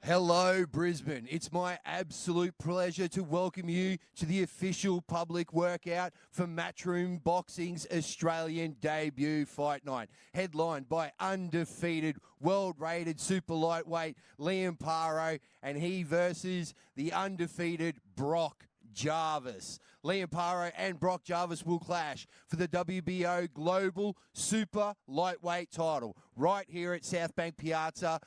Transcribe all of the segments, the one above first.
Hello, Brisbane. It's my absolute pleasure to welcome you to the official public workout for Matchroom Boxing's Australian debut fight night, headlined by undefeated, world-rated super lightweight Liam Paro, and he versus the undefeated Brock Jarvis. Liam Paro and Brock Jarvis will clash for the WBO Global Super Lightweight title right here at South Bank Piazza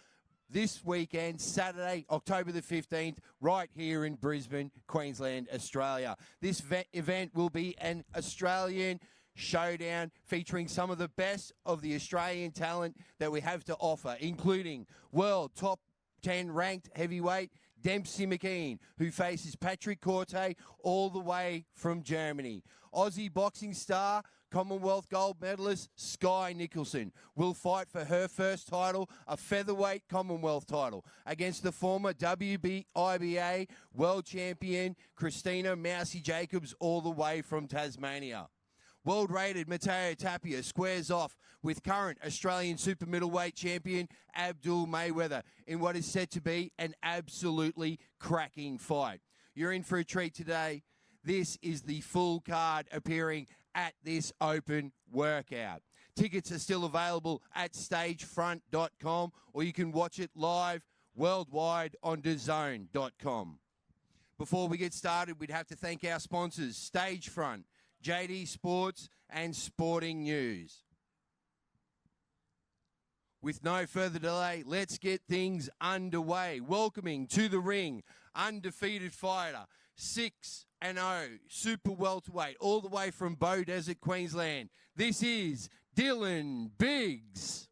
this weekend, Saturday, October the 15th, right here in Brisbane, Queensland, Australia. This event will be an Australian showdown featuring some of the best of the Australian talent that we have to offer, including world top 10 ranked heavyweight Dempsey McKean, who faces Patrick Corte all the way from Germany. Aussie boxing star, Commonwealth gold medalist Skye Nicholson will fight for her first title, a featherweight Commonwealth title, against the former WBIBA world champion Christina Mousy Jacobs all the way from Tasmania. World-rated Matteo Tapia squares off with current Australian super middleweight champion Abdul Mayweather in what is said to be an absolutely cracking fight. You're in for a treat today. This is the full card appearing at this open workout. Tickets are still available at stagefront.com, or you can watch it live worldwide on DAZN.com. Before we get started, we'd have to thank our sponsors, Stagefront, JD Sports, and Sporting News. With no further delay, let's get things underway. Welcoming to the ring, undefeated fighter, 6-0, super welterweight, all the way from Bow Desert, Queensland. This is Dylan Biggs.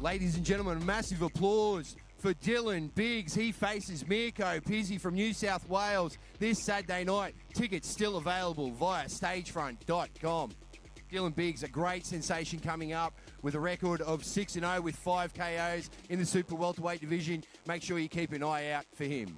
Ladies and gentlemen, massive applause for Dylan Biggs. He faces Mirko Pizzi from New South Wales this Saturday night. Tickets still available via stagefront.com. Dylan Biggs, a great sensation coming up with a record of 6-0 with 5 KOs in the super welterweight division. Make sure you keep an eye out for him.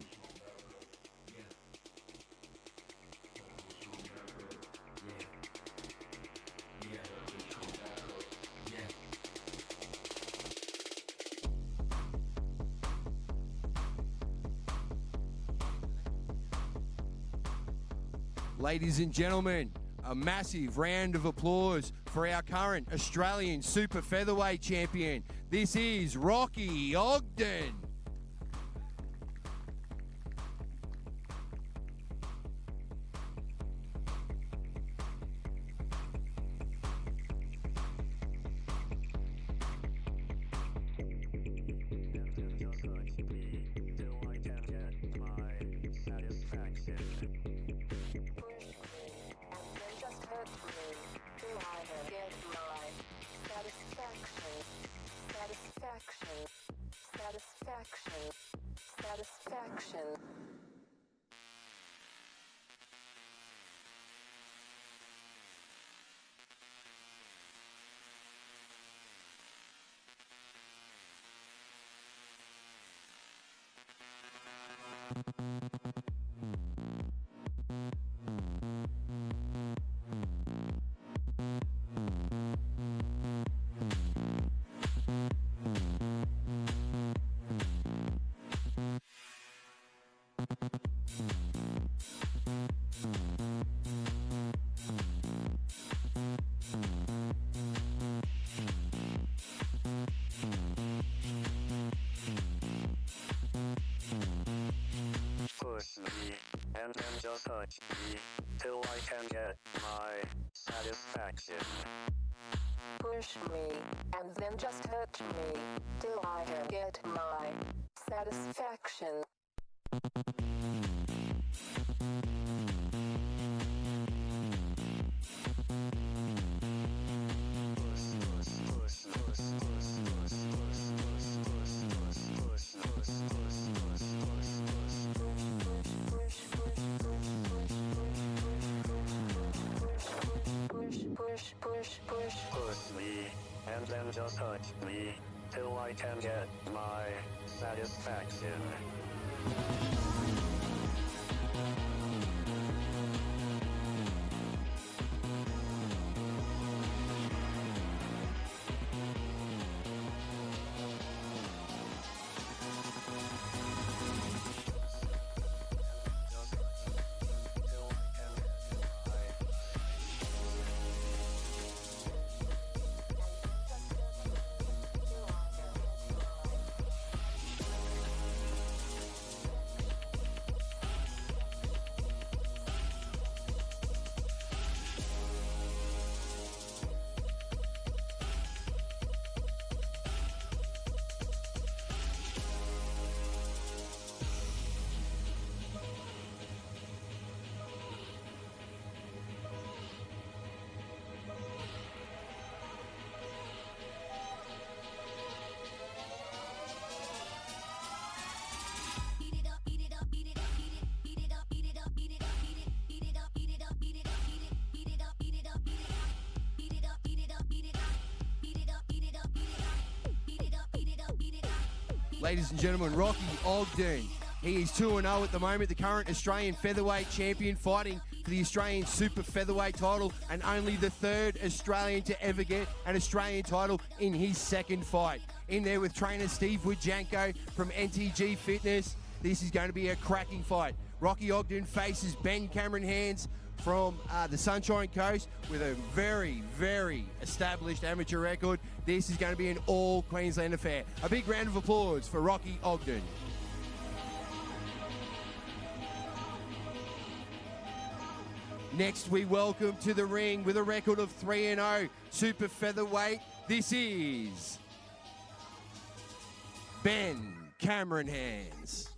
Ladies and gentlemen, a massive round of applause for our current Australian super featherweight champion. This is Rocky Ogden. Satisfaction. Push me, and then just touch me, till I can get my satisfaction. Push me, and then just touch me, till I can get my satisfaction. Push me, and then just touch me, till I can get my satisfaction. Ladies and gentlemen, Rocky Ogden. He is 2-0 at the moment, the current Australian featherweight champion, fighting for the Australian super featherweight title, and only the third Australian to ever get an Australian title in his second fight. In there with trainer Steve Wijanko from NTG Fitness. This is going to be a cracking fight. Rocky Ogden faces Ben Cameron Hands from the Sunshine Coast with a very, very established amateur record. This is going to be an all-Queensland affair. A big round of applause for Rocky Ogden. Next, we welcome to the ring with a record of 3-0, super featherweight. This is Ben Cameron Hands.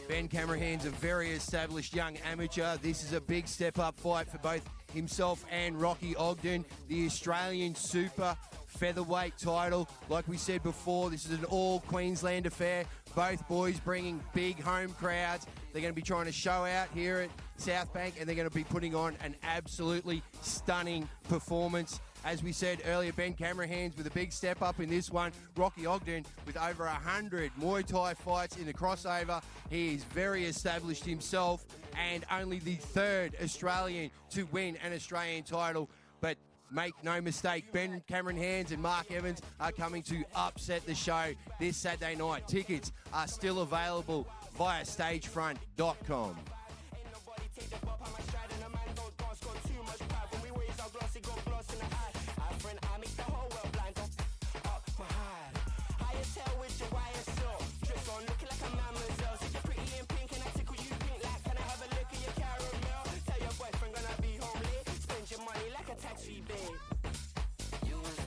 Ben Cameron's a very established young amateur. This is a big step-up fight for both himself and Rocky Ogden. The Australian Super Featherweight title. Like we said before, this is an all-Queensland affair. Both boys bringing big home crowds. They're going to be trying to show out here at South Bank, and they're going to be putting on an absolutely stunning performance. As we said earlier, Ben Cameron with a big step up in this one. Rocky Ogden with over 100 Muay Thai fights in the crossover. He is very established himself and only the third Australian to win an Australian title. But make no mistake, Ben Cameron and Mark Evans are coming to upset the show this Saturday night. Tickets are still available via stagefront.com.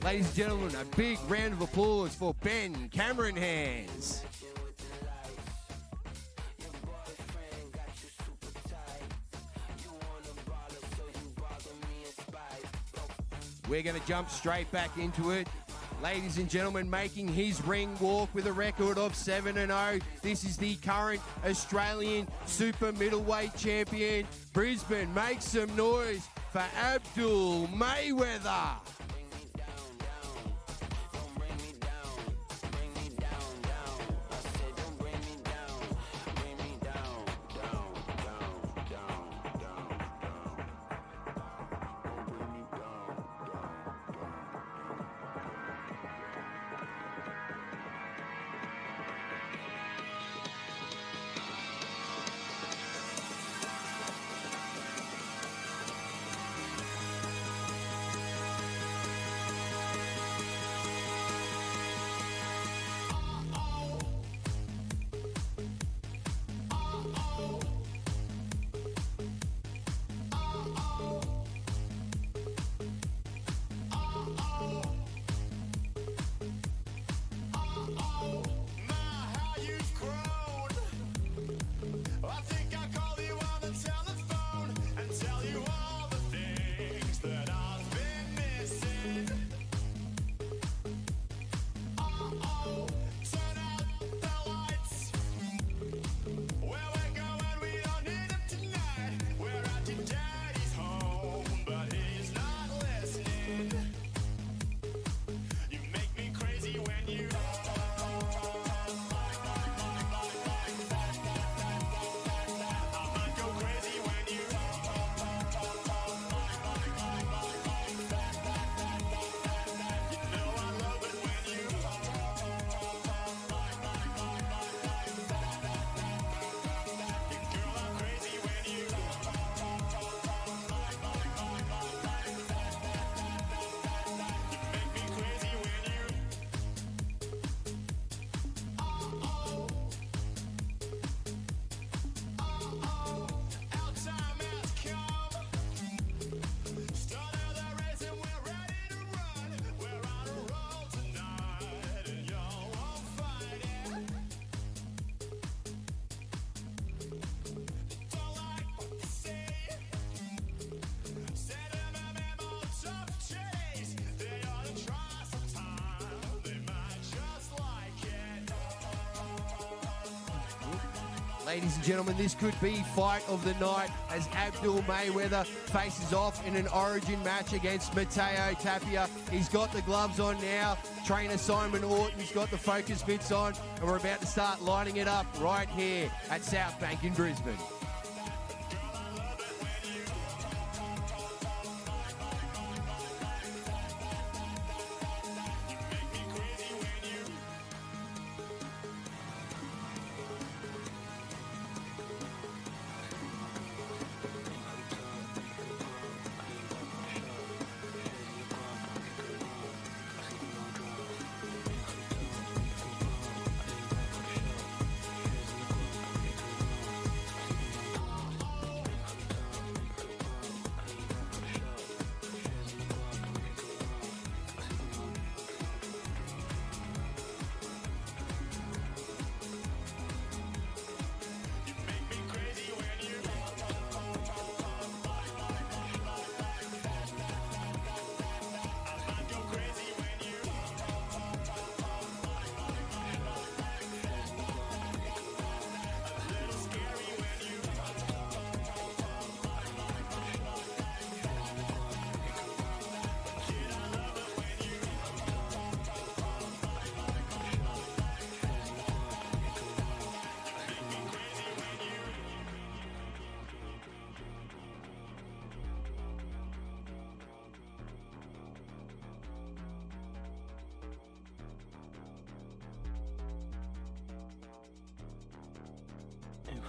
Ladies and gentlemen, a big round of applause for Ben Cameron. We're going to jump straight back into it. Ladies and gentlemen, making his ring walk with a record of 7-0. This is the current Australian Super Middleweight Champion. Brisbane, make some noise for Abdul Mayweather. Ladies and gentlemen, this could be fight of the night as Abdul Mayweather faces off in an Origin match against Mateo Tapia. He's got the gloves on now. Trainer Simon Orton's got the focus mitts on, and we're about to start lining it up right here at South Bank in Brisbane.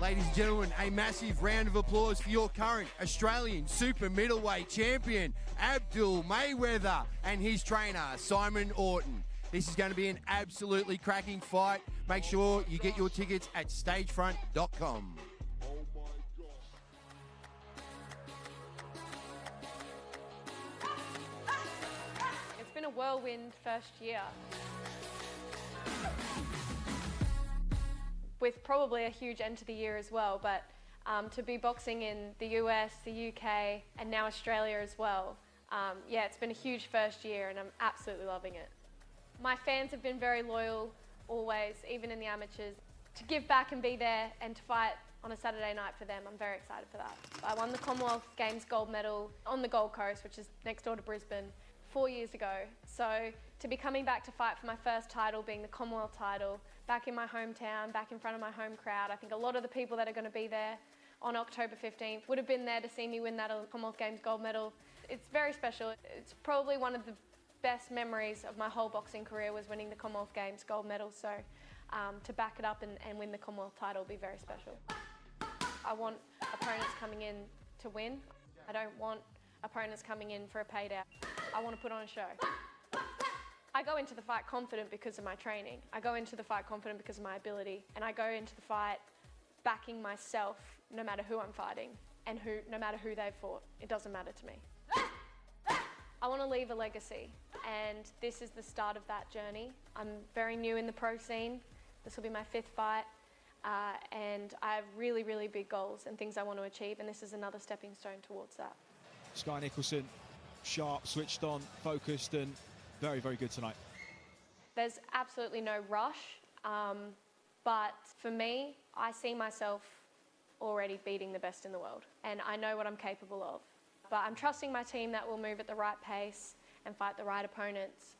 Ladies and gentlemen, a massive round of applause for your current Australian super middleweight champion, Abdul, Mayweather, and his trainer, Simon Orton. This is going to be an absolutely cracking fight. Make sure you get your tickets at stagefront.com. It's been a whirlwind first year, with probably a huge end to the year as well, but to be boxing in the US, the UK, and now Australia as well, yeah, it's been a huge first year and I'm absolutely loving it. My fans have been very loyal, always, even in the amateurs. To give back and be there and to fight on a Saturday night for them, I'm very excited for that. I won the Commonwealth Games gold medal on the Gold Coast, which is next door to Brisbane, 4 years ago. So to be coming back to fight for my first title, being the Commonwealth title, back in my hometown, back in front of my home crowd, I think a lot of the people that are going to be there on October 15th would have been there to see me win that Commonwealth Games gold medal. It's very special. It's probably one of the best memories of my whole boxing career was winning the Commonwealth Games gold medal. So to back it up and win the Commonwealth title will be very special. I want opponents coming in to win. I don't want opponents coming in for a payday. I want to put on a show. I go into the fight confident because of my training. I go into the fight confident because of my ability. And I go into the fight backing myself no matter who I'm fighting and no matter who they've fought. It doesn't matter to me. I want to leave a legacy, and this is the start of that journey. I'm very new in the pro scene. This will be my 5th fight, and I have really, really big goals and things I want to achieve, and this is another stepping stone towards that. Skye Nicholson, sharp, switched on, focused, and very, very good tonight. There's absolutely no rush, but for me, I see myself already beating the best in the world, and I know what I'm capable of. But I'm trusting my team that will move at the right pace and fight the right opponents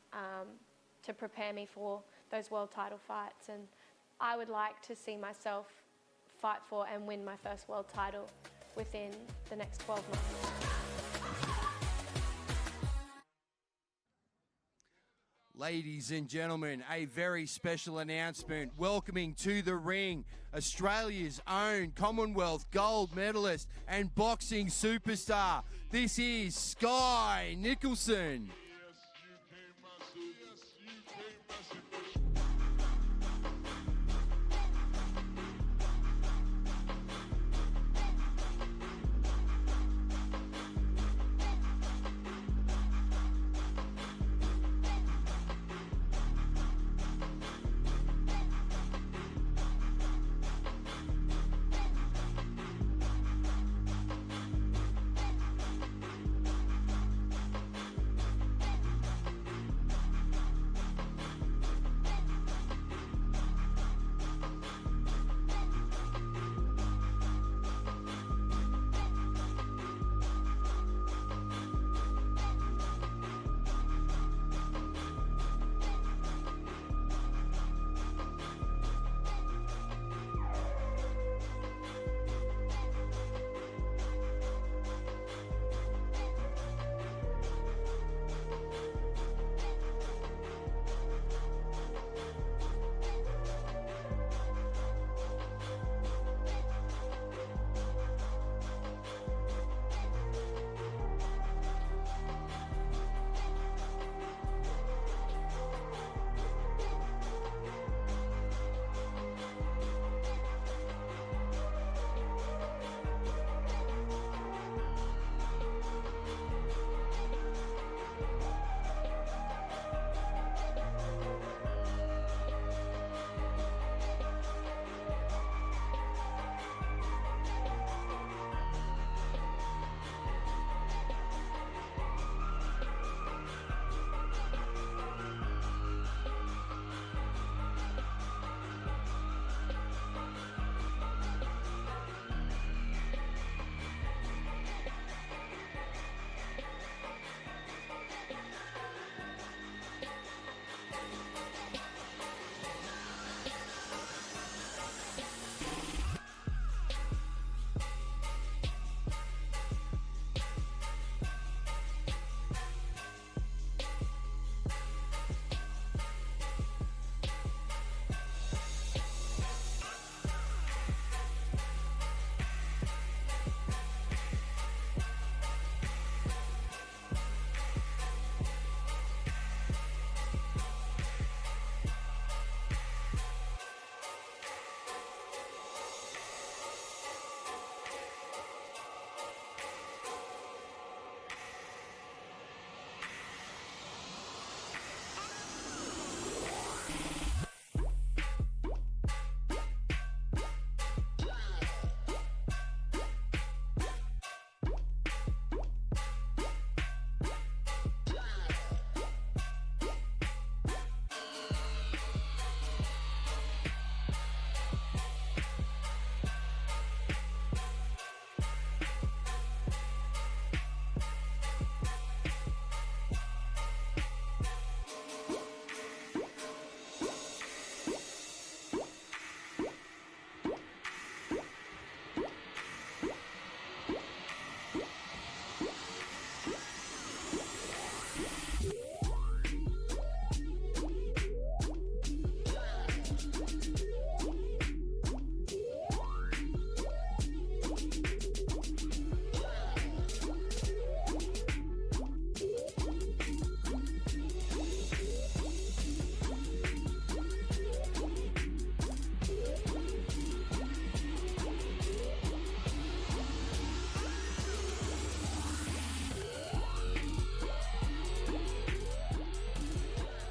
to prepare me for those world title fights. And I would like to see myself fight for and win my first world title within the next 12 months. Ladies and gentlemen, a very special announcement welcoming to the ring Australia's own Commonwealth gold medalist and boxing superstar. This is Skye Nicholson.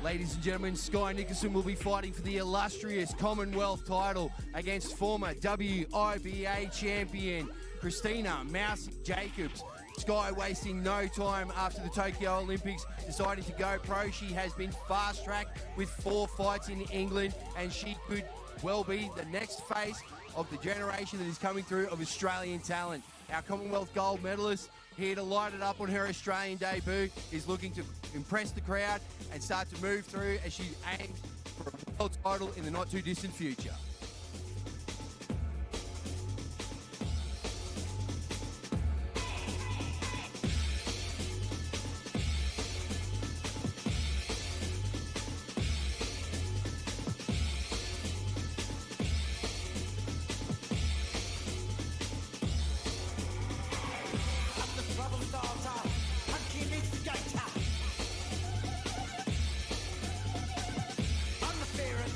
Ladies and gentlemen, Skye Nicholson will be fighting for the illustrious Commonwealth title against former WIBA champion Christina Mousy Jacobs. Skye wasting no time after the Tokyo Olympics, deciding to go pro. She has been fast-tracked with 4 fights in England, and she could well be the next face of the generation that is coming through of Australian talent. Our Commonwealth gold medalist, here to light it up on her Australian debut, is looking to impress the crowd and start to move through as she aims for a world title in the not-too-distant future.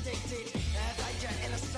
Danger, illustrated.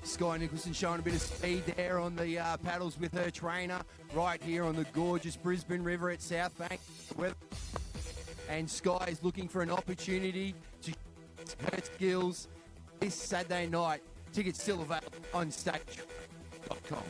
Skye Nicholson showing a bit of speed there on the paddles with her trainer right here on the gorgeous Brisbane River at South Bank. And Skye is looking for an opportunity to her skills this Saturday night. Tickets still available on stage.com.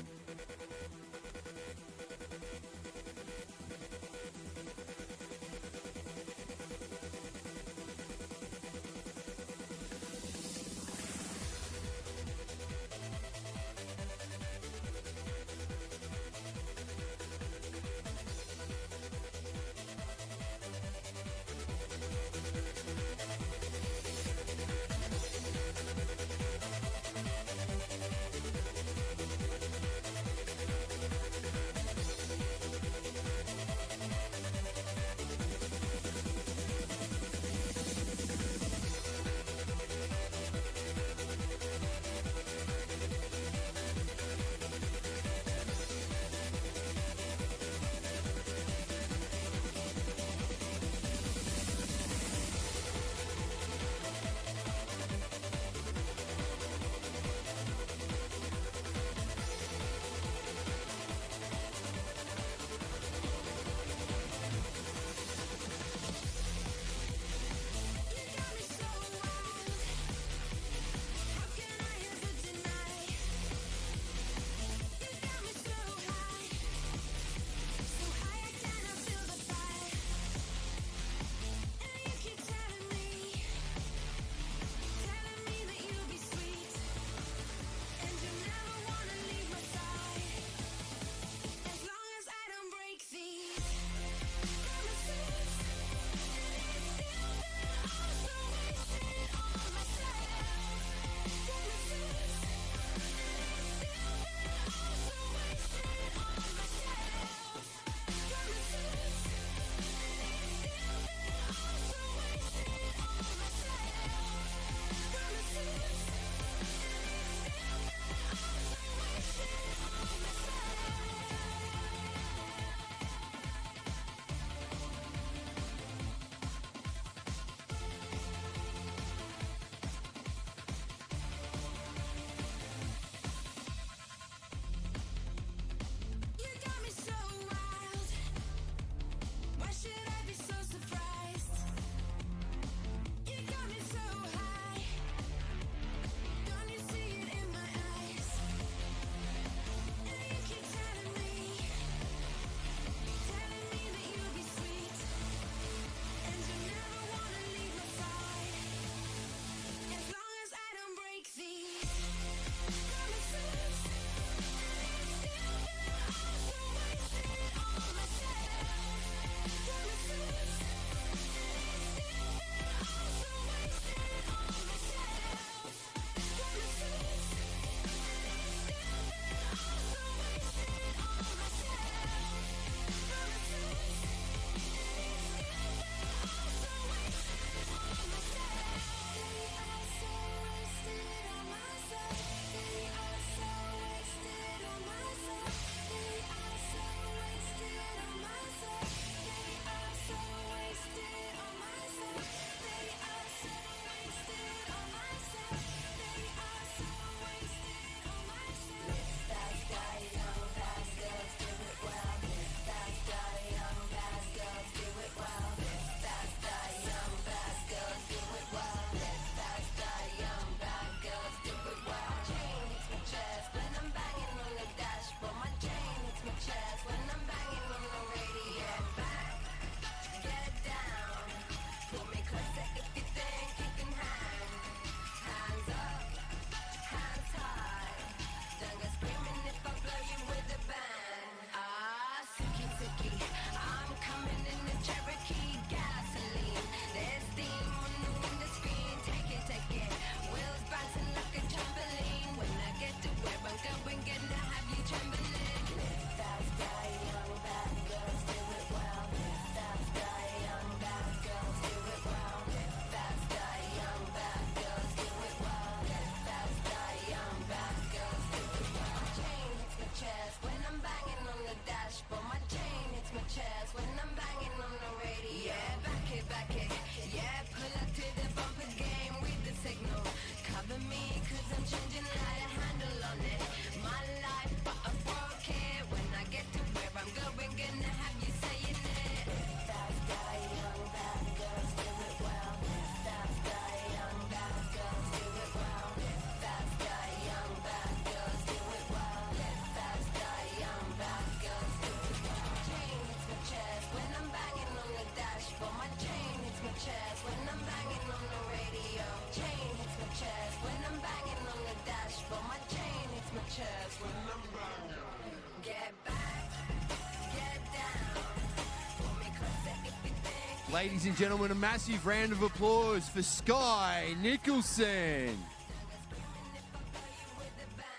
Ladies and gentlemen, a massive round of applause for Skye Nicholson.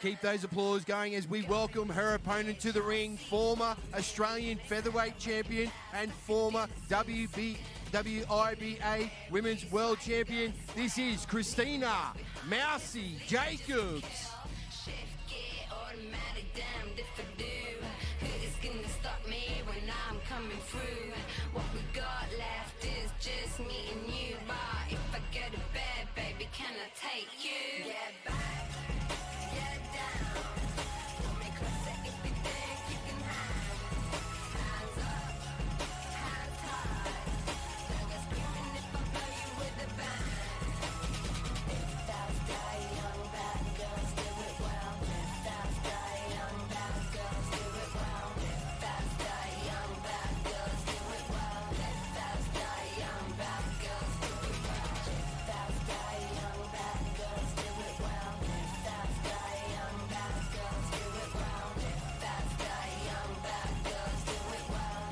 Keep those applause going as we welcome her opponent to the ring, former Australian featherweight champion and former WIBA Women's World Champion. This is Christina Mousy Jacobs. What we got left is just me and you. But if I go to bed, baby, can I take you? Get back, get down. Pull me closer if you think you can hide. Hands up, hands high. Now you're screaming if I blow you with a bang. Fast guy, young bad girls do it well. Fast guy, young bad girls do it well. Fast guy, young bad girls do it well. Fast guy, young bad girls do it well. Fast guy, young bad girls do it well. Fast guy, young bad girls do it well. Fast guy, young bad girls do it well.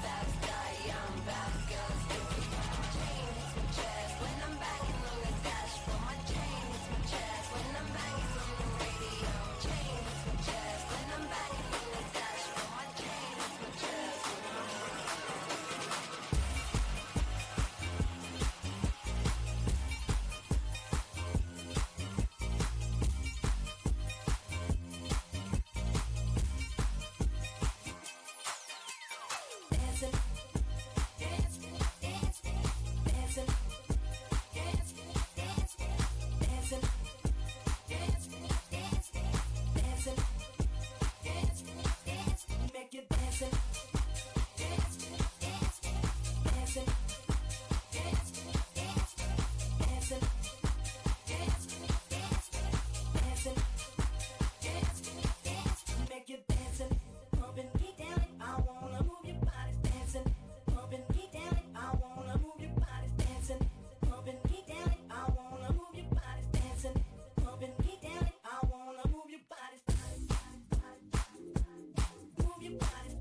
Fast guy, young bad girls do it well. Chain hits my chest when I'm banging on the dashboard. My chain hits my chest when I'm banging on the radio. Chain hits my chest when I'm banging on the dashboard. My chain hits my chest when I'm dancing, dancing, dancing, dancing, dancing, dancing, dancing, dancing, dancing, dancing, dancing, make it dancing, dancing, dancing, dancing, dancing, dancing, dancing, dancing, dancing, dancing, make it dancing, pumping me down. I wanna move your body dancing, pumping me down. I wanna move your body dancing, pumping me down. I wanna move your body dancing, pumping me down. I wanna move your body, move your body, move your body,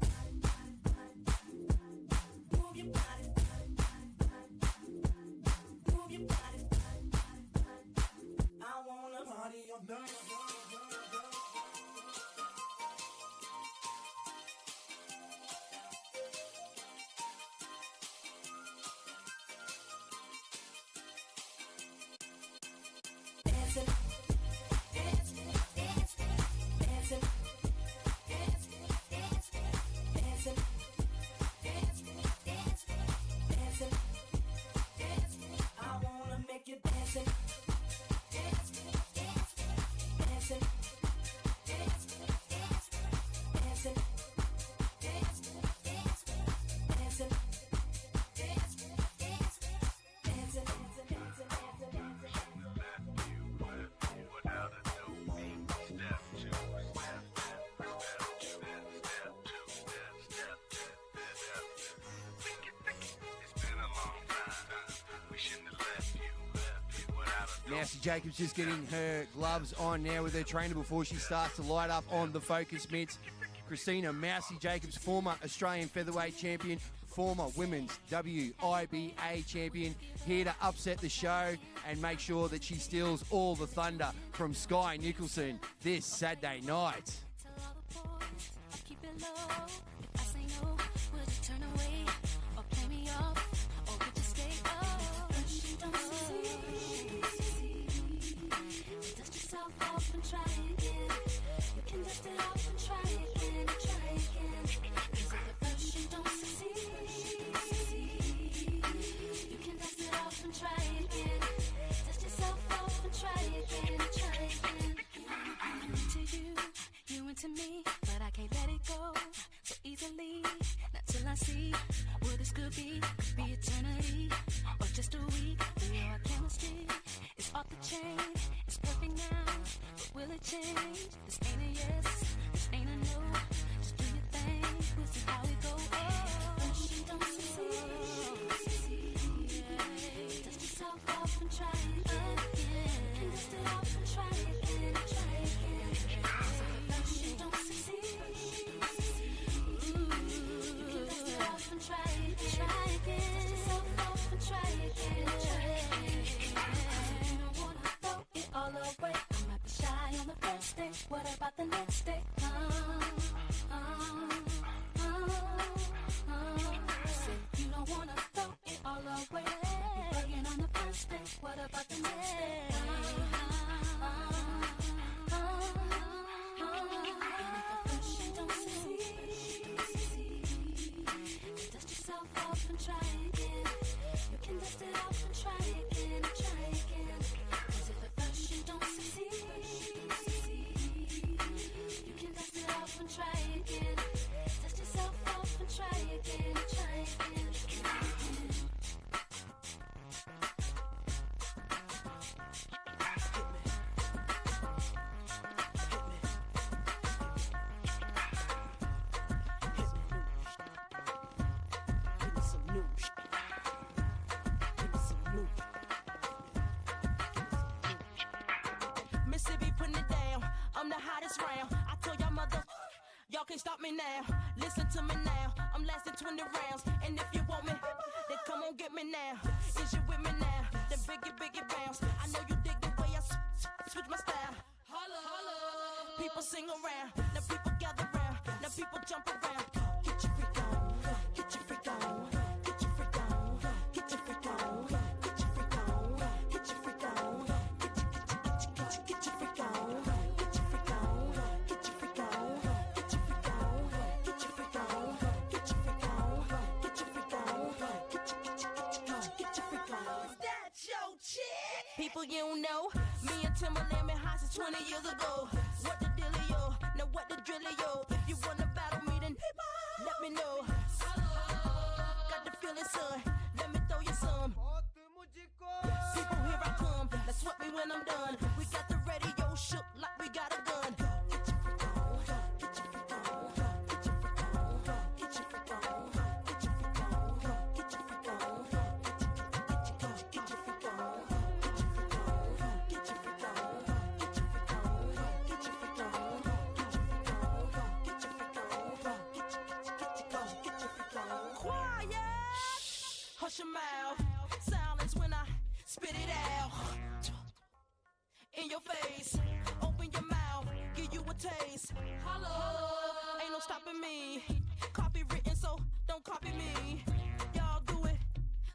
move your body. I wanna party all night. Dancing, dancing, dancing, dancing, dancing, dancing, dancing, dancing, dancing, dancing, dancing. I wanna make you dancing, dancing, dancing, dancing, dancing, dancing, dancing, dancing, dancing, dancing, dancing, dancing, dancing, Mousy Jacobs just getting her gloves on now with her trainer before she starts to light up on the focus mitts. Christina Mousy Jacobs, former Australian featherweight champion, former women's WIBA champion, here to upset the show and make sure that she steals all the thunder from Skye Nicholson this Saturday night. tell all the boys, I keep it low. If I say no, would you turn away or play me off, or would you stay up? She don't succeed. Dust yourself off and try again. You can dust it off and try again, try again. 'Cause if at first you don't succeed, you can dust it off and try again. Dust yourself off and try again, try again. I'm into you, you into me, but I can't let it go so easily. Not till I see what this could be eternity or just a week. We know our chemistry is off the chain, it's perfect now, but will it change? This ain't a yes, this ain't a no. Just do your thing, we'll see how we go. First you don't succeed, dust yourself off and try again. Can dust it off and try again, try again. First you don't succeed, you can dust it off and try again, try again. Dust yourself try again. You don't wanna throw it all away. I might be shy on the first day. What about the next day? Say you don't wanna throw it all away. You're bugging on the first day. What about the next day? And try again. You can dust it off and try again and try again. 'Cause if at first you don't succeed, you can dust it off and try again. Dust yourself off and try again and try again. Mississippi putting it down. I'm the hottest round. I told y'all mother, y'all can't stop me now. Listen to me now. I'm lasting 20 rounds. And if you want me, then come on get me now. Is you with me now? Then biggie bounce. I know you dig the way I switch my style. Holla, holla. People sing around. Now people gather round. Now people jump around. Get your freak on. Get your freak on. Get your freak on. Get your freak on. Get your freak on. Get your freak on. Get your freak on. Get your freak on. Get your freak on. Get your freak on. Get your freak on. Get your freak on. Get your freak on. Get your freak on. Is that your chick? People you don't know. Me and Timberland been high since 20 years ago. What the dealio? Now what the drillio? If you wanna battle me, then let me know. Got the feeling, son. Let me throw you some. People, here I come. That's what me when I'm done. We got the radio shook like we got a gun. Get your freak on. Get your freak on. Get your freak on. Get your freak on. Get your freak on. Get your freak on. Get your freak on. Get your freak on. Get your freak on. Get your freak on. Get your freak on. Get your freak on. Get your freak on. Quiet. Hush your mouth. Silence when I spit it out. In your face. Open your mouth. Give you a taste. Holla. Ain't no stopping me. Copywritten, so don't copy me. Y'all do it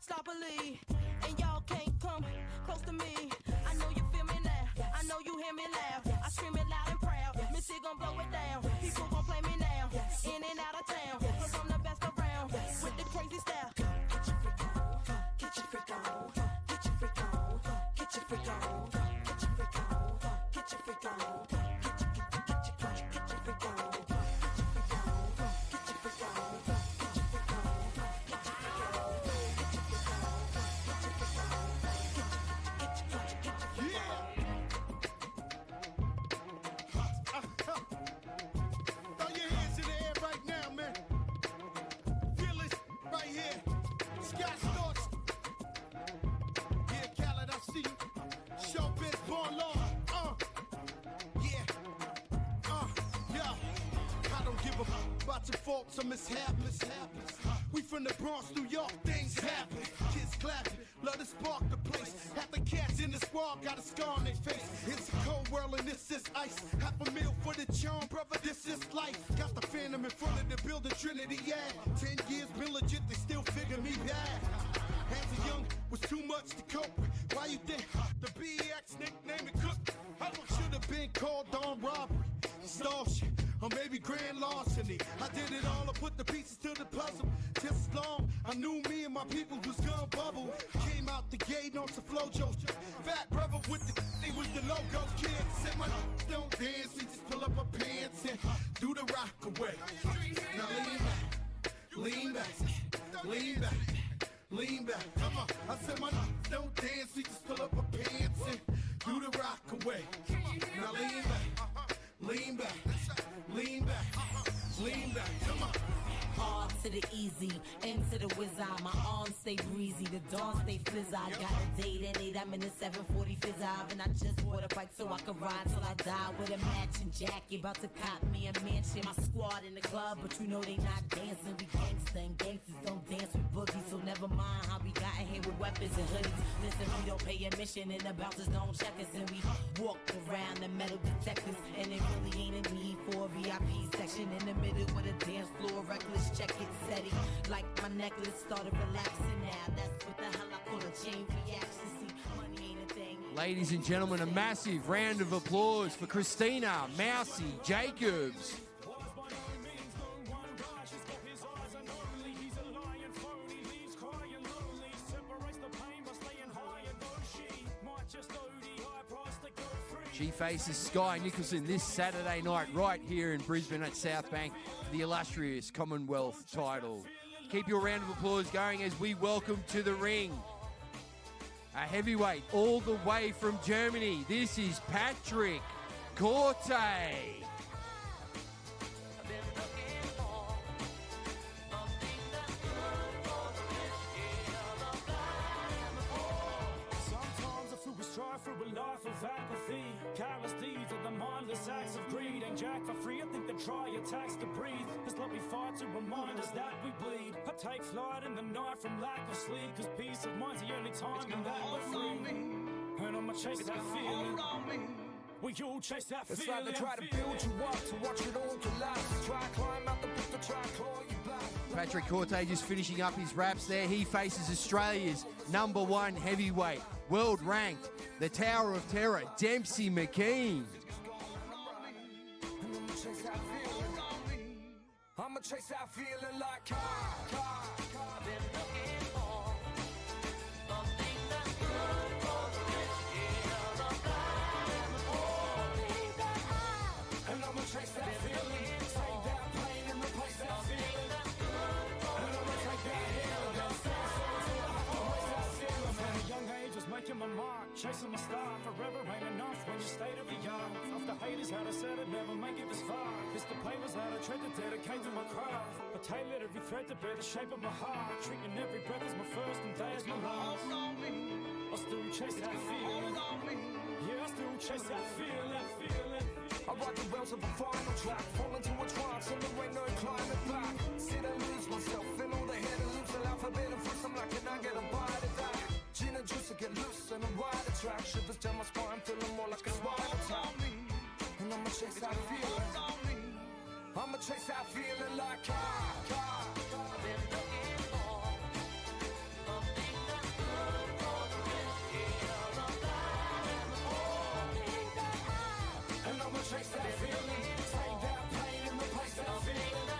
sloppily. And y'all can't come close to me. I know you feel me now. I know you hear me loud. I scream it loud and proud. Missy gon' blow it down. People gon' play me now. In and out of town. 'Cause I'm the best around. With the crazy style. Get your freak on. Get your freak on. Get your freak on. Get your freak on. Get your freak on. Get your freak on. Get your freak on. Get your freak on. Get your freak on. Get your freak on. Get your freak on. Get your freak on. Throw your hands in the air right now, man. Feel it right here. Skye starts. Yeah, Khaled, I see you. Showbiz, born law. Yeah. Yeah. I don't give a fuck about your faults or mishaps. We from the Bronx, New York, things happen. Kids clapping, love to spark the place. Half the cats in the squad got a scar on their face. It's a cold world and this is ice. $500,000 for the charm, brother, this is life. Got the phantom in front of the building, Trinity, yeah. 10 years been legit, they still figure me bad. As a young, was too much to cope with. Why you think the BX nickname it Cook? I should have been called on robbery, extortion, or maybe grand larceny. I did it all, I put the pieces to the puzzle. Just as long, I knew me and my people was gonna bubble. Came out the gate on some flojo. Fat brother with the they was the logo kid. Said my don't dance, we just pull up our pants and do the rock away. Now lean back, lean back, lean back. Come on, I said my don't dance, we just pull up our pants and do the rock away. Now lean back, lean back, lean back, lean back. Come on. Hard to the easy, into the wizard. My arms stay breezy, the dawn stay fizz. I got a date at 8, I'm in the 740 fizz. And I just bought a bike so I can ride till I die with a matching jacket. About to cop me a mansion. My squad in the club, but you know they not dancing. We gangsta and gangsters don't dance with boogies. So never mind how we got in here with weapons. weapons and hoodies. Listen, we don't pay admission and the bouncers don't check us. And we walk around the metal detectors. And it really ain't a need for a VIP section in the middle with a dance floor. Reckless, check it, steady. Like my necklace started relaxing now. That's what the hell I call a chain reaction. See, money ain't a thing. Ladies and gentlemen, a massive round of applause for Christina Mousy Jacobs. She faces Skye Nicholson this Saturday night right here in Brisbane at South Bank for the illustrious Commonwealth title. Keep your round of applause going as we welcome to the ring a heavyweight all the way from Germany. This is Patrick Corte. Through a life of apathy, callous deeds of the mindless acts of greed. Ain't jack for free, I think they try your tax to breathe. Cause let me fight to remind us that we bleed. I take flight in the night from lack of sleep. Cause peace of mind's the only time in that we're free. And I'ma chase that feeling. We all chase that feeling. It's like they try to build you up to watch it all collapse. Try climb out the pit to try claw you back. Patrick Corte just finishing up his raps there. He faces Australia's #1 heavyweight, world ranked, the Tower of Terror, Dempsey McKean. I'ma chase that feeling like and I'ma chase that feeling, take that pain and replace that feeling. And I'ma take that healing, at a young age was making my mark, chasing my star. Forever ain't enough when you stay to the yard. After haters had I said I'd never make it this far. It's the papers that I tried to dedicate to my craft. But tailored every thread to bear the shape of my heart. Treating every breath as my first and day as my last. I still chase that feeling. Yeah, I still chase that feeling. I ride the rails of a final track, fall into a trance and there ain't no climbing back. Sit and lose myself in all the hidden loops of alphabet and first I'm like, can I get a bite of that? Gin and juice to get loose and a ride a track. Shivers down my spine, feeling more like a spinal tap. And I'ma chase that feeling. I'ma chase that feeling like and I'ma chase that feeling, take that pain and replace that feeling.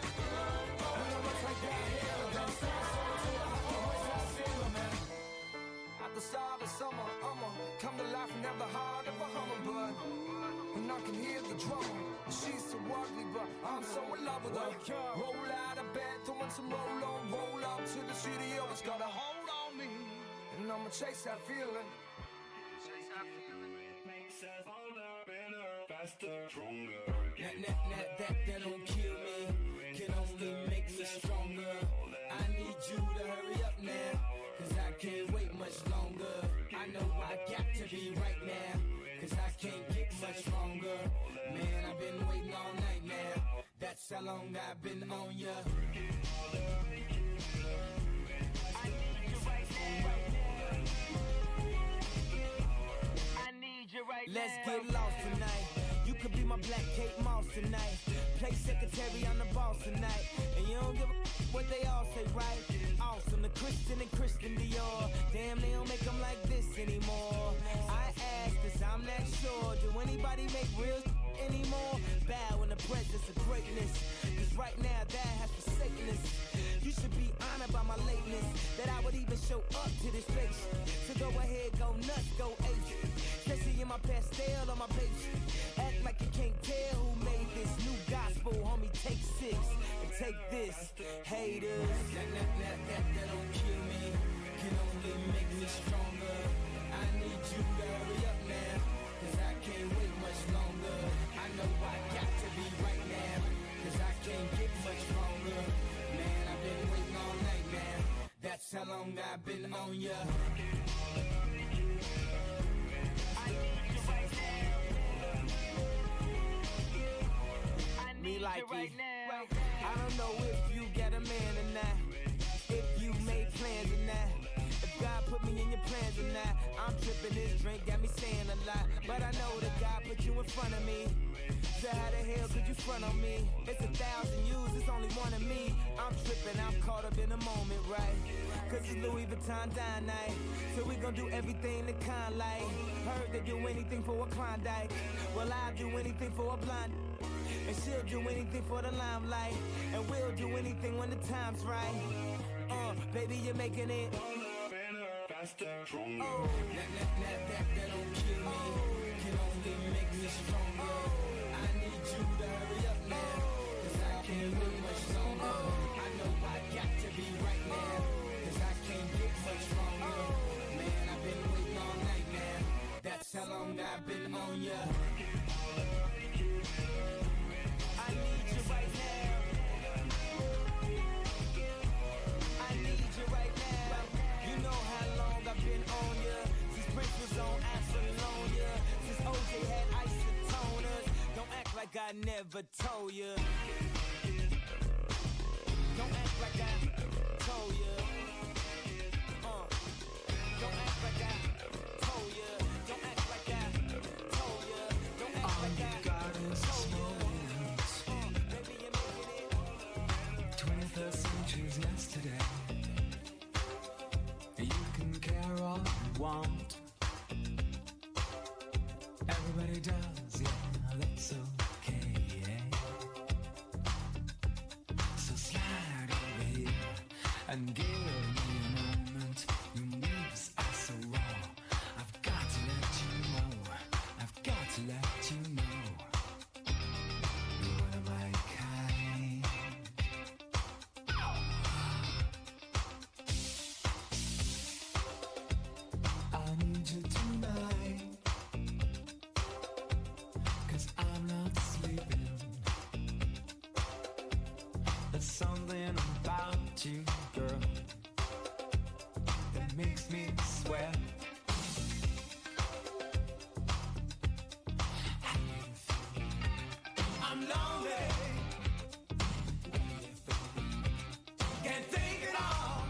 And I'ma take that healing, then stand so until I always that feeling, man. At the start of summer, I'ma come to life and have the heart of a hummingbird. And I can hear the drummer. She's so ugly, but I'm so in love with her. Roll out of bed, throwing some roll on, roll up to the studio. It's got a hold on me, and I'ma chase that feeling. Makes us older, better, faster, stronger. That don't kill me, can only make me stronger. I need you to hurry up now, cause I can't wait much longer. I know I got to be right now, cause I can't get much longer. Man, I've been waiting all night now, that's how long I've been on ya. I need you right now. I need you right now. Let's get lost tonight. You could be my black Kate Moss tonight. Play secretary, I'm the boss tonight. And you don't give a what they all say, right? Awesome, the Christian and Christian Dior. Damn, they don't make them like this anymore. I ask this, I'm not sure. Do anybody make real anymore? Bow in the presence of greatness. Cause right now that has forsaken us. You should be honored by my lateness, that I would even show up to this place. So go ahead, go nuts, go ace. Especially in my pastel on my page. Act like you can't tell who made this new gospel, homie. Take 6 and take this, haters. That don't kill me, can only make me stronger. I need you to hurry up now, cause I can't wait much longer. I know I got to be right now, cause I can't get much longer. Man, I've been waiting all night now, that's how long I've been on ya. Me like right now. I don't know if you get a man or not, if you made plans or not. If God put me in plans or not. I'm tripping, this drink got me saying a lot. But I know the guy put you in front of me. So how the hell could you front on me? It's 1,000 yous, it's only one of me. I'm tripping, I'm caught up in the moment, right? Cause it's Louis Vuitton dine night. So we gon' do everything the kind like. Heard they do anything for a Klondike. Well, I'll do anything for a blind. And she'll do anything for the limelight. And we'll do anything when the time's right. Baby, you're making it faster, stronger. That don't kill me. Can only make me stronger. I need you to hurry up now. Cause I can't look much longer. I know I got to be right now. Cause I can't get much stronger. Man, I've been waiting all night now. That's how long I've been on ya. I need you right now. I need you right now. You know how long I've been on ya. Since Prince was on Apollonia. Since OJ had isotoners. Don't act like I never told ya. Don't act like I told ya. Don't act like I told ya. Don't act like I told ya. Don't act like I told ya. Baby, you're making it. 21st century's yesterday. You can care all you want. Everybody does, yeah, that's okay, yeah. So slide over here and give me a moment. Your moves are so raw. I've got to let you know. I've got to let you know. You're one of my kind. I need you tonight. Cause I'm not sleeping. There's something about you, girl, that makes me sweat. I'm lonely. Can't take it all.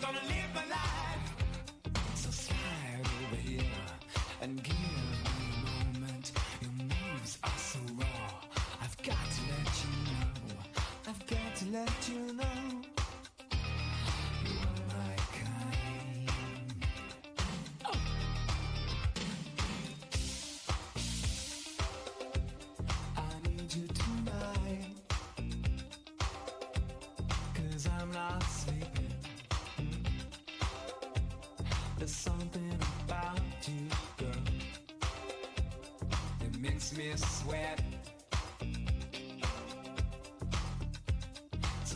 Gonna live my life. So slide over here and give me a moment. Your moves are so raw. I've got to let you know. I've got to let you know. You are my kind. Oh. I need you tonight. Cause I'm not sleeping. There's something about you, girl, that makes me sweat. So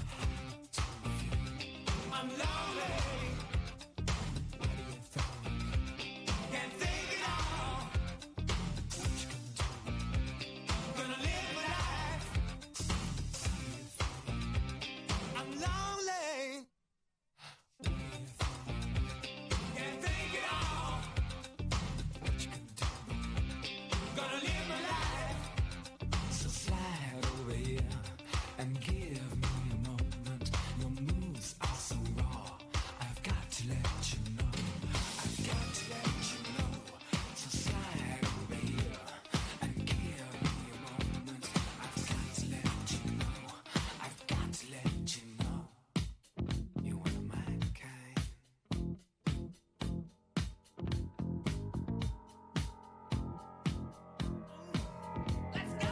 I'm lonely. Can't take it all. Gonna live my life. I'm lonely. Can't take it all. Gonna live my life. So slide over here and give me a moment. Your moves are so raw. I've got to let you know. I've got to let you know. So slide over here and give me a moment. I've got to let you know. I've got to let you know. You're one of my kind. Let's go.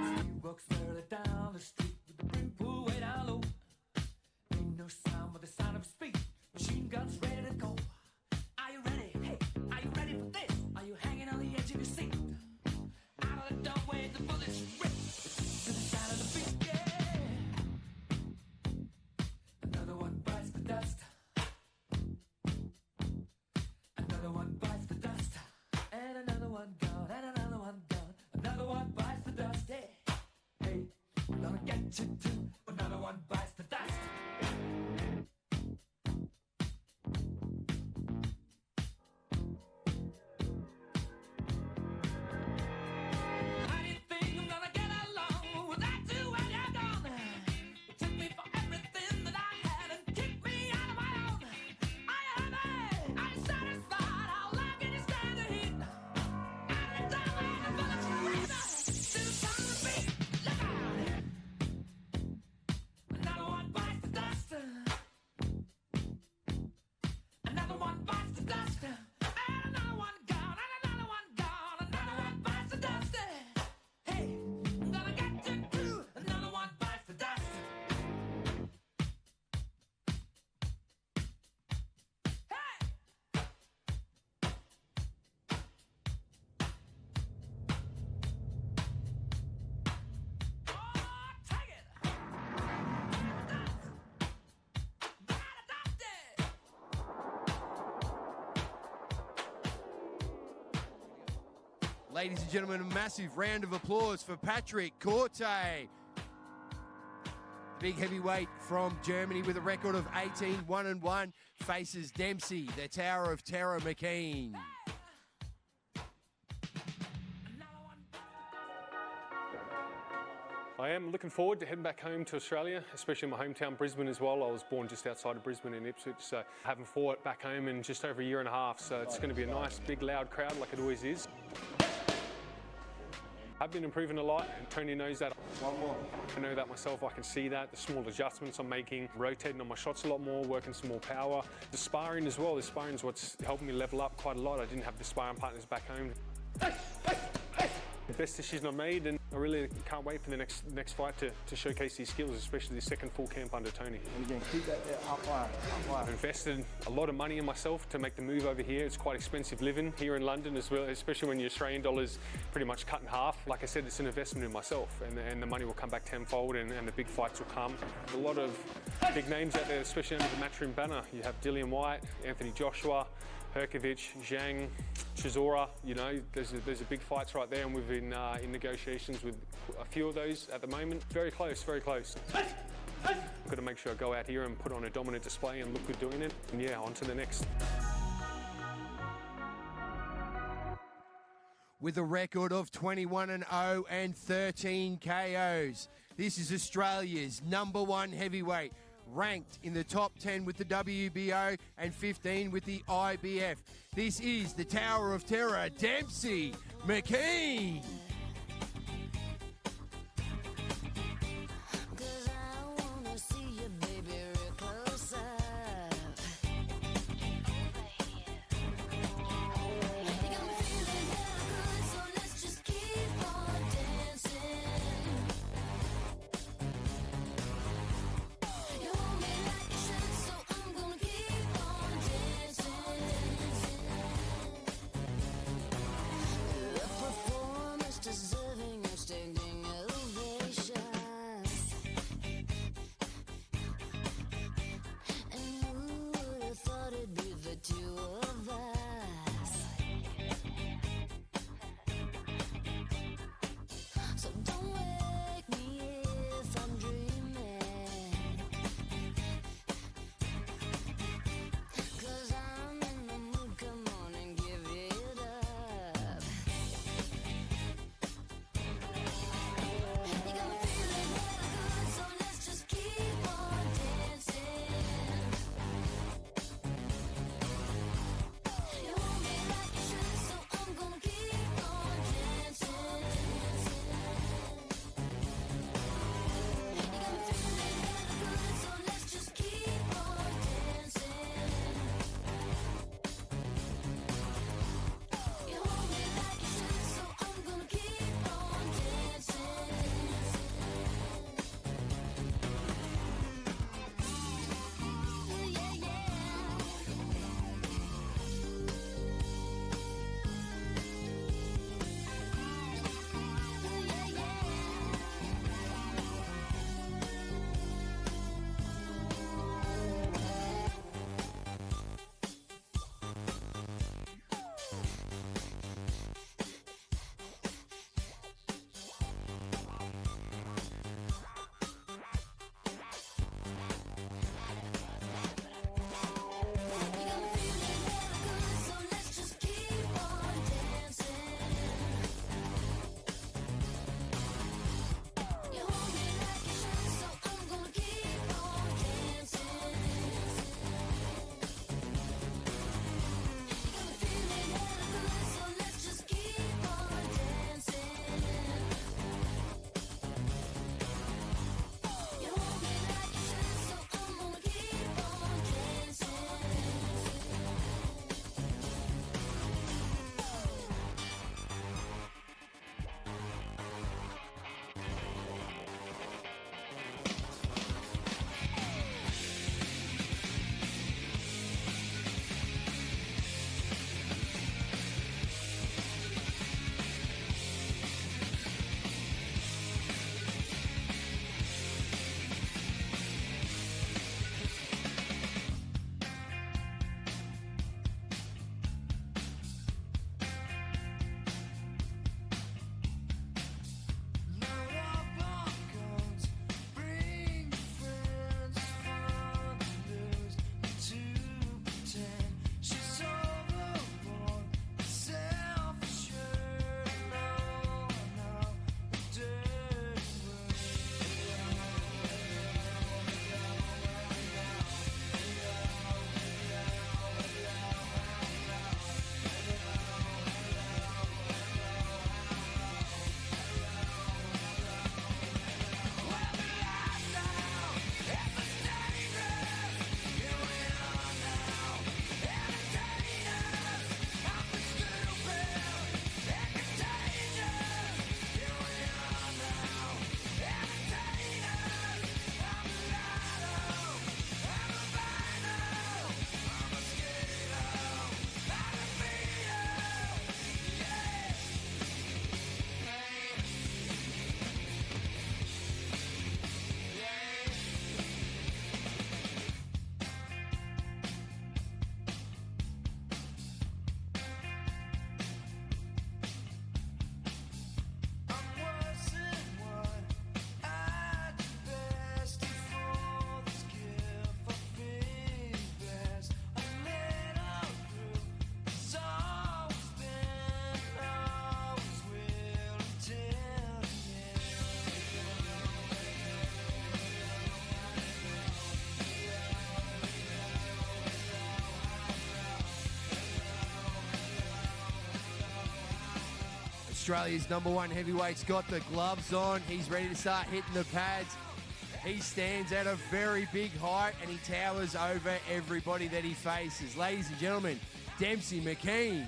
She walks early down the street with the brim pulled way down low. Ain't no sound but the sound of speed. Machine guns ready to go. Are you ready? Hey, are you ready for this? Are you hanging on the edge of your seat? Out of the doorway, the bullets rip to the sound of the beat. Yeah. Another one bites the dust. Another one bites the dust. And another one gone. And another one gone. Another one bites the dust. Hey, hey, I'm gonna get you too. Another one bites the dust. How do you think I'm gonna get along without you when you're gone? You took me for everything that I had and kicked Ladies and gentlemen, a massive round of applause for Patrick Corte. Big heavyweight from Germany with a record of 18-1-1 faces Dempsey, the Tower of Terror McKean. I am looking forward to heading back home to Australia, especially my hometown Brisbane as well. I was born just outside of Brisbane in Ipswich, so I haven't fought back home in just over a year and a half, so it's going to be a nice, big, loud crowd like it always is. I've been improving a lot, and Tony knows that. One more. I know that myself, I can see that. The small adjustments I'm making, rotating on my shots a lot more, working some more power. The sparring as well, the sparring is what's helping me level up quite a lot. I didn't have the sparring partners back home. The best decision I've made, and I really can't wait for the next fight to showcase these skills, especially the second full camp under Tony. And again, keep that there up high. I've invested a lot of money in myself to make the move over here. It's quite expensive living here in London as well, especially when your Australian dollar's pretty much cut in half. Like I said, it's an investment in myself, and the money will come back tenfold, and the big fights will come. A lot of big names out there, especially under the Matchroom banner. You have Dillian White, Anthony Joshua, Herkovich, Zhang, Chisora, you know, there's a big fights right there, and we've been in negotiations with a few of those at the moment. Very close, very close. I've got to make sure I go out here and put on a dominant display and look good doing it. And yeah, on to the next. With a record of 21-0 and 13 KOs, this is Australia's #1 heavyweight, ranked in the top 10 with the WBO and 15 with the IBF. This is the Tower of Terror, Dempsey McKean. Australia's #1 heavyweight's got the gloves on. He's ready to start hitting the pads. He stands at a very big height and he towers over everybody that he faces. Ladies and gentlemen, Dempsey McKean.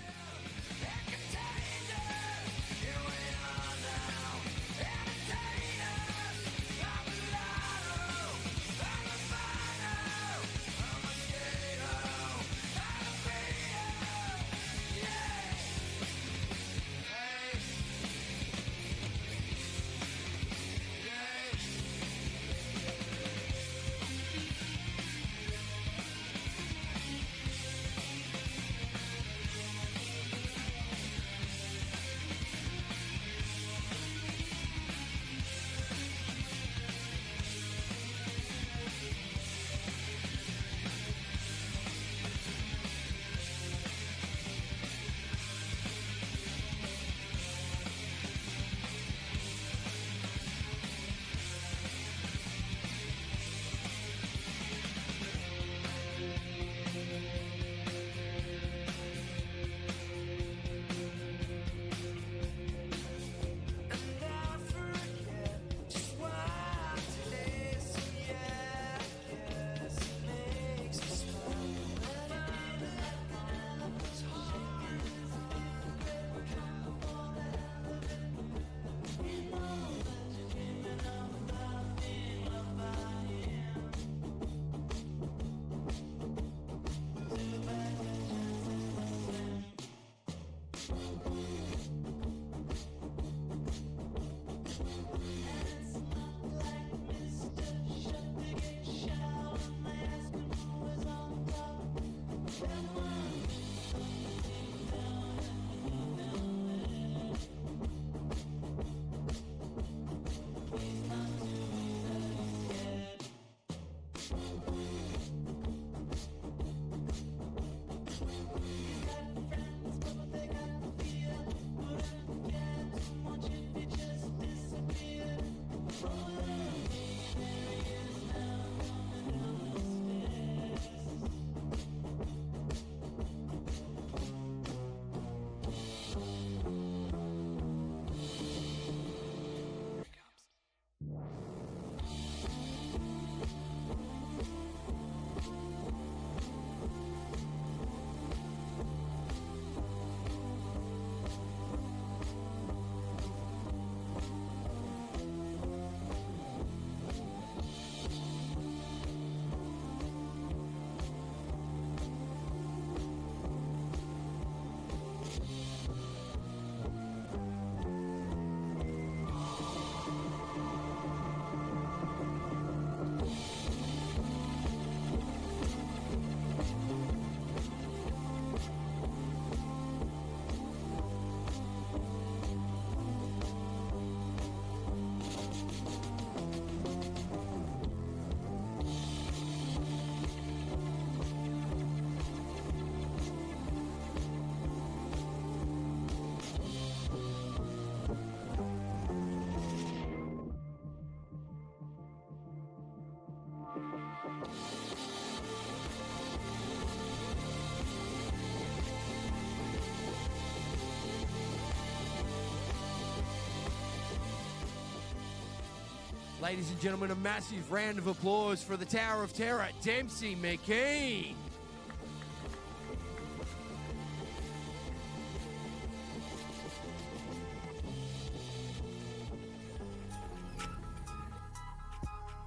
Ladies and gentlemen, a massive round of applause for the Tower of Terror, Dempsey McKean.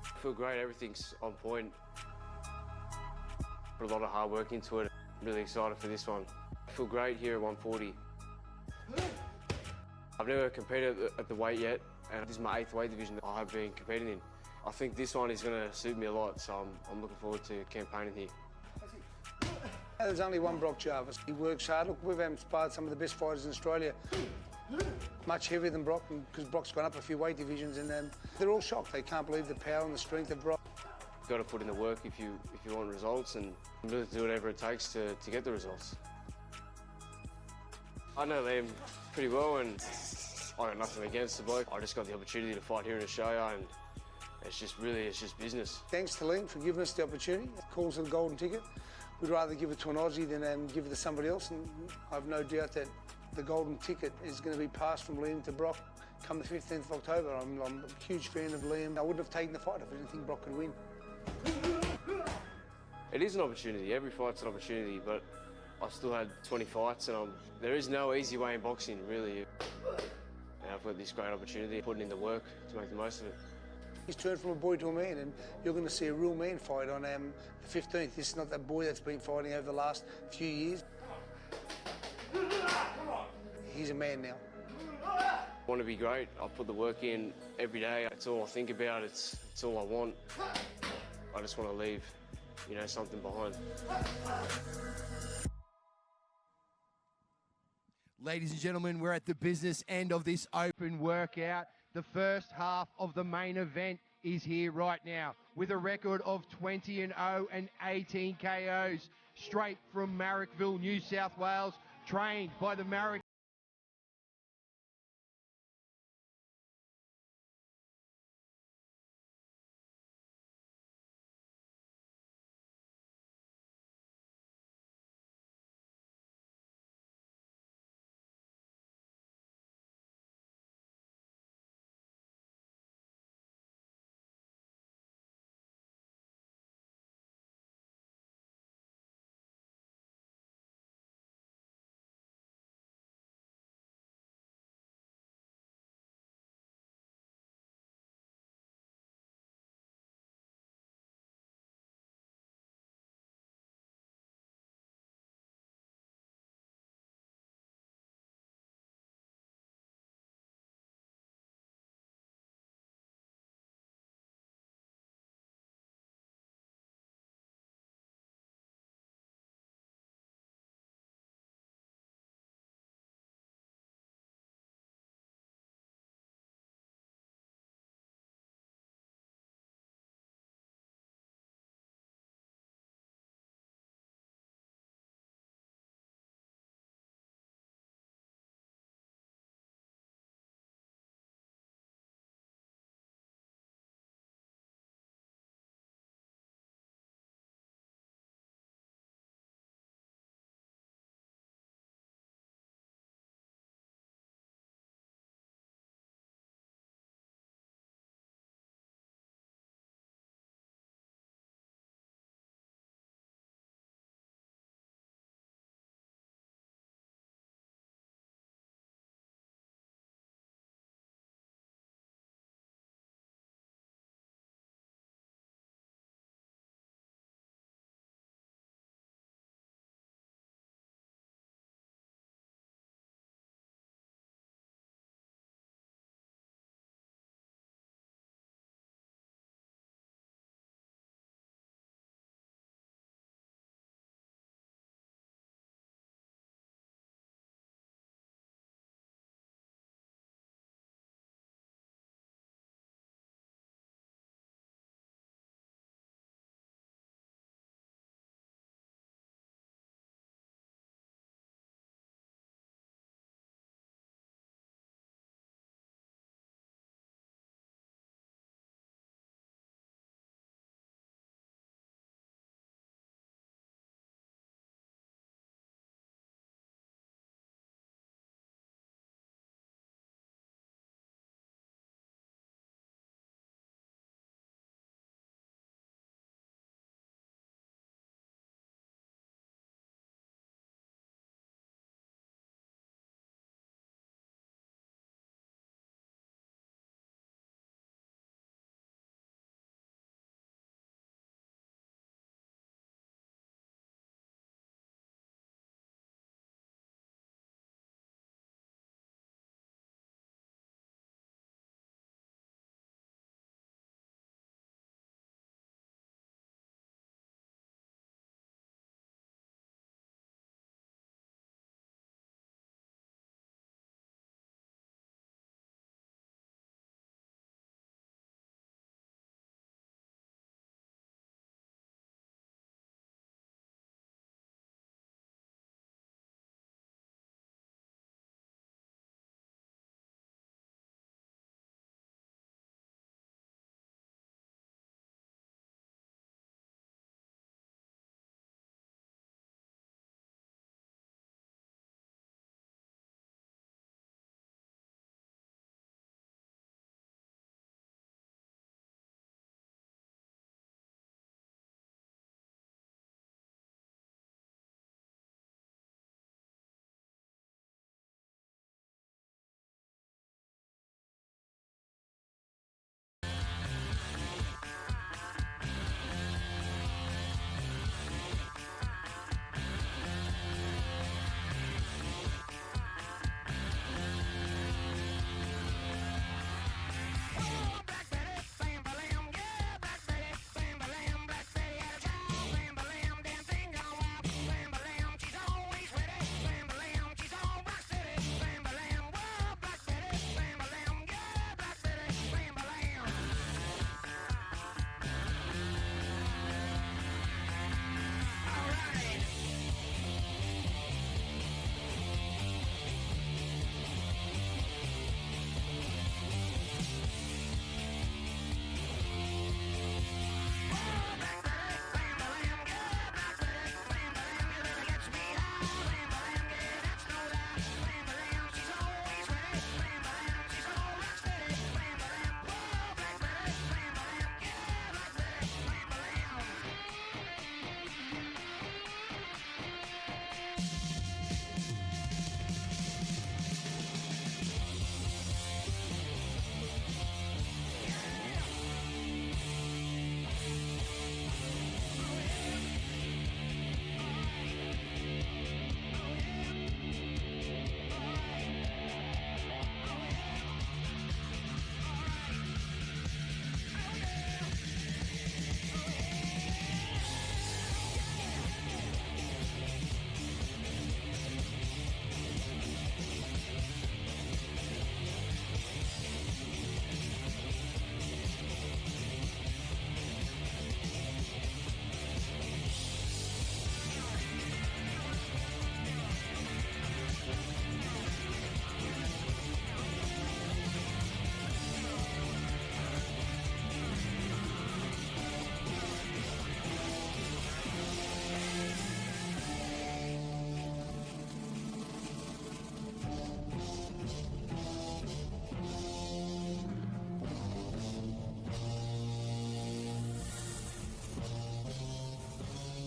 I feel great, everything's on point. Put a lot of hard work into it. I'm really excited for this one. I feel great here at 140. I've never competed at the weight yet, and this is my 8th weight division that I have been competing in. I think this one is going to suit me a lot, so I'm looking forward to campaigning here. There's only one Brock Jarvis. He works hard. Look, we've inspired some of the best fighters in Australia. Much heavier than Brock, because Brock's gone up a few weight divisions, and they're all shocked. They can't believe the power and the strength of Brock. You've got to put in the work if you want results, and really do whatever it takes to get the results. I know Liam pretty well, and I got nothing against the bloke. I just got the opportunity to fight here in Australia, and it's just business. Thanks to Liam for giving us the opportunity. Calls it a golden ticket. We'd rather give it to an Aussie than give it to somebody else, and I've no doubt that The golden ticket is going to be passed from Liam to Brock come the 15th of October. I'm a huge fan of Liam. I wouldn't have taken the fight if I didn't think Brock could win. It is an opportunity. Every fight's an opportunity, but I've still had 20 fights, and there is no easy way in boxing, really. And I've got this great opportunity, putting in the work to make the most of it. He's turned from a boy to a man, and you're going to see a real man fight on the 15th. This is not that boy that's been fighting over the last few years. He's a man now. I want to be great. I put the work in every day. It's all I think about. It's all I want. I just want to leave, something behind. Ladies and gentlemen, we're at the business end of this open workout. The first half of the main event is here right now with a record of 20-0 and 18 KOs straight from Marrickville, New South Wales, trained by the Marrick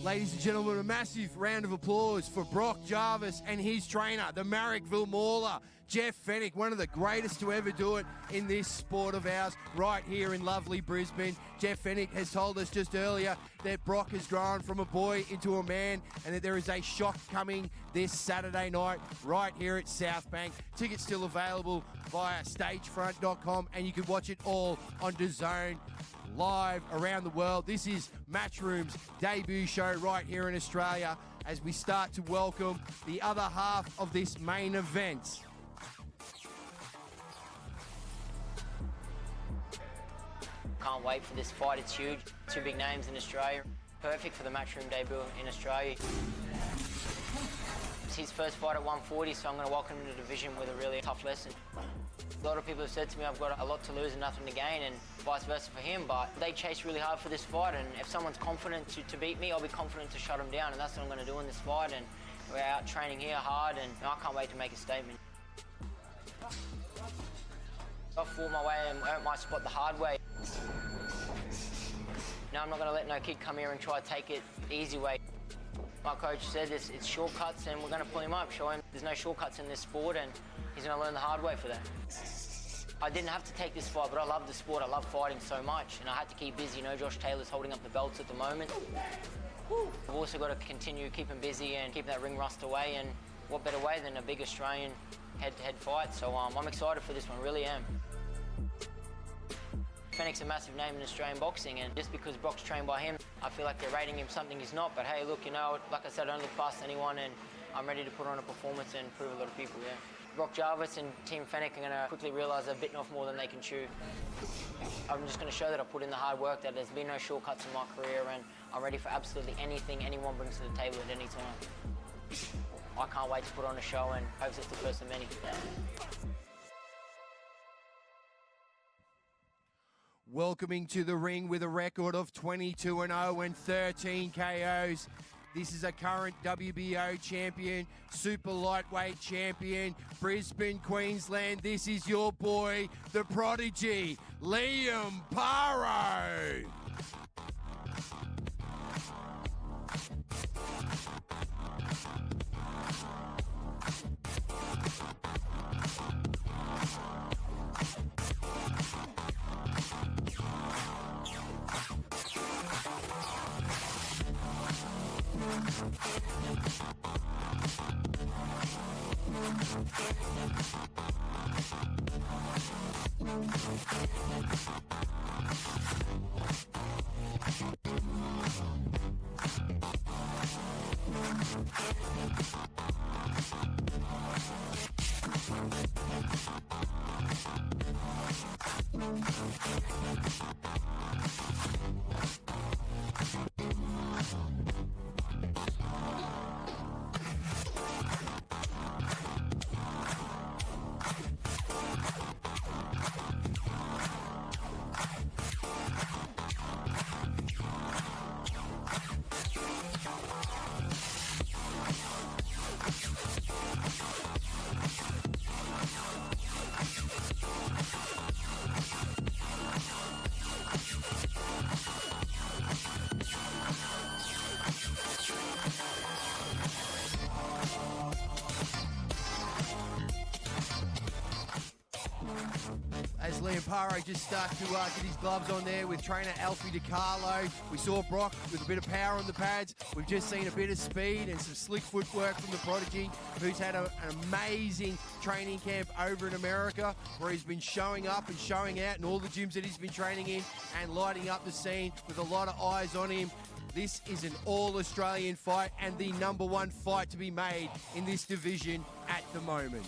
Ladies and gentlemen, a massive round of applause for Brock Jarvis and his trainer, the Marrickville Mauler, Jeff Fennick, one of the greatest to ever do it in this sport of ours, right here in lovely Brisbane. Jeff Fennick has told us just earlier that Brock has grown from a boy into a man and that there is a shock coming this Saturday night right here at South Bank. Tickets still available via stagefront.com, and you can watch it all on DAZN live around the world. This is Matchroom's debut show right here in Australia as we start to welcome the other half of this main event. Can't wait for this fight, it's huge. Two big names in Australia. Perfect for the Matchroom debut in Australia. It's his first fight at 140, so I'm going to welcome him to the division with a really tough lesson. A lot of people have said to me I've got a lot to lose and nothing to gain, and vice versa for him, but they chase really hard for this fight, and if someone's confident to beat me, I'll be confident to shut him down, and that's what I'm going to do in this fight, and we're out training here hard, and I can't wait to make a statement. I've fought my way and earned my spot the hard way. Now I'm not going to let no kid come here and try to take it the easy way. My coach said it's shortcuts, and we're going to pull him up, show him there's no shortcuts in this sport, and he's going to learn the hard way for that. I didn't have to take this fight, but I love the sport. I love fighting so much, and I had to keep busy. You know, Josh Taylor's holding up the belts at the moment. I've also got to continue keeping busy and keeping that ring rust away, and what better way than a big Australian head-to-head fight? So I'm excited for this one, really am. Fennick's a massive name in Australian boxing, and just because Brock's trained by him, I feel like they're rating him something he's not. But hey, look, you know, like I said, I don't look past anyone, and I'm ready to put on a performance and prove a lot of people, yeah. Brock Jarvis and Team Fennick are going to quickly realise they've bitten off more than they can chew. I'm just going to show that I put in the hard work, that there's been no shortcuts in my career, and I'm ready for absolutely anything anyone brings to the table at any time. I can't wait to put on a show, and hopefully it's the first of many. Welcoming to the ring with a record of 22-0 and 13 KOs. This is a current WBO champion, super lightweight champion, Brisbane, Queensland. This is your boy, the prodigy, Liam Paro. As Liam Paro just starts to get his gloves on there with trainer Alfie DiCarlo. We saw Brock with a bit of power on the pads. We've just seen a bit of speed and some slick footwork from the prodigy, who's had an amazing training camp over in America, where he's been showing up and showing out in all the gyms that he's been training in and lighting up the scene with a lot of eyes on him. This is an all-Australian fight and the #1 fight to be made in this division at the moment.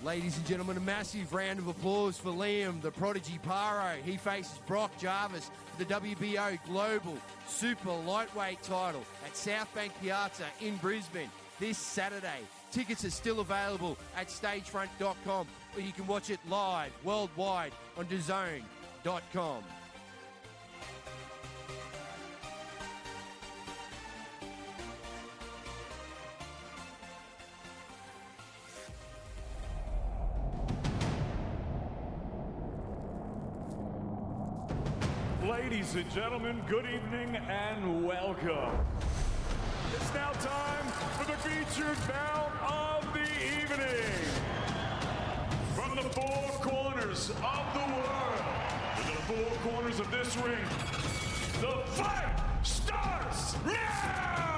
Ladies and gentlemen, a massive round of applause for Liam, the prodigy Paro. He faces Brock Jarvis for the WBO Global Super Lightweight title at South Bank Piazza in Brisbane this Saturday. Tickets are still available at stagefront.com, or you can watch it live worldwide on DAZN.com. Ladies and gentlemen, good evening and welcome. It's now time for the featured bout of the evening. From the four corners of the world, to the four corners of this ring, the fight starts now!